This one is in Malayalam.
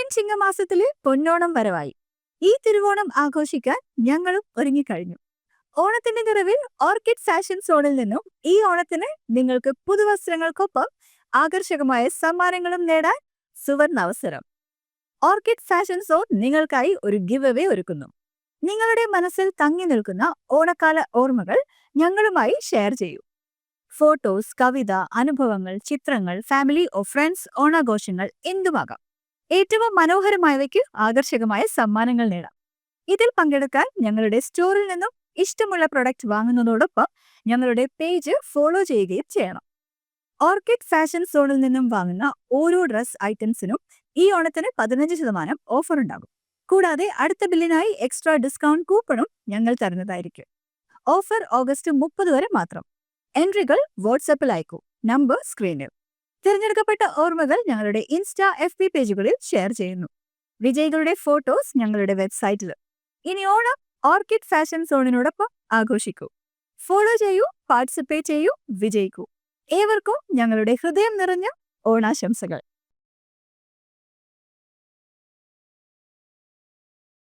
പൊന്നിൻ ചിങ്ങമാസത്തിലെ പൊന്നോണം വരവായി. ഈ തിരുവോണം ആഘോഷിക്കാൻ ഞങ്ങളും ഒരുങ്ങിക്കഴിഞ്ഞു. ഓണത്തിന്റെ നിറവിൽ ഓർക്കിഡ് ഫാഷൻ സോണിൽ നിന്നും ഈ ഓണത്തിന് നിങ്ങൾക്ക് പുതുവസ്ത്രങ്ങൾക്കൊപ്പം ആകർഷകമായ സമ്മാനങ്ങളും നേടാൻ സുവർണ അവസരം. ഓർക്കിഡ് ഫാഷൻ സോൺ നിങ്ങൾക്കായി ഒരു ഗിവ് അവേ ഒരുക്കുന്നു. നിങ്ങളുടെ മനസ്സിൽ തങ്ങി നിൽക്കുന്ന ഓണക്കാല ഓർമ്മകൾ ഞങ്ങളുമായി ഷെയർ ചെയ്യൂ. ഫോട്ടോസ്, കവിത, അനുഭവങ്ങൾ, ചിത്രങ്ങൾ, ഫാമിലി ഓർ ഫ്രണ്ട്സ് ഓണാഘോഷങ്ങൾ എന്തുമാകാം. ഏറ്റവും മനോഹരമായവയ്ക്ക് ആകർഷകമായ സമ്മാനങ്ങൾ നേടാം. ഇതിൽ പങ്കെടുക്കാൻ ഞങ്ങളുടെ സ്റ്റോറിൽ നിന്നും ഇഷ്ടമുള്ള പ്രൊഡക്റ്റ് വാങ്ങുന്നതോടൊപ്പം ഞങ്ങളുടെ പേജ് ഫോളോ ചെയ്യുകയും ചെയ്യണം. ഓർക്കിഡ് ഫാഷൻ സോണിൽ നിന്നും വാങ്ങുന്ന ഓരോ ഡ്രസ് ഐറ്റംസിനും ഈ ഓണത്തിന് 15% ഓഫർ ഉണ്ടാകും. കൂടാതെ അടുത്ത ബില്ലിനായി എക്സ്ട്രാ ഡിസ്കൗണ്ട് കൂപ്പണും ഞങ്ങൾ തരുന്നതായിരിക്കും. ഓഫർ ഓഗസ്റ്റ് 30 വരെ മാത്രം. എൻട്രികൾ വാട്സാപ്പിൽ അയക്കൂ. നമ്പർ സ്ക്രീനിൽ. തിരഞ്ഞെടുക്കപ്പെട്ട ഓർമ്മകൾ ഞങ്ങളുടെ ഇൻസ്റ്റാ FB പേജുകളിൽ ഷെയർ ചെയ്യുന്നു. വിജയികളുടെ ഫോട്ടോസ് ഞങ്ങളുടെ വെബ്സൈറ്റിൽ. ഇനി ഓണം ഓർക്കിഡ് ഫാഷൻ സോണിനോടൊപ്പം ആഘോഷിക്കൂ. ഫോളോ ചെയ്യൂ, പാർട്ടിസിപ്പേറ്റ് ചെയ്യൂ, വിജയിക്കൂ. ഏവർക്കും ഞങ്ങളുടെ ഹൃദയം നിറഞ്ഞ ഓണാശംസകൾ.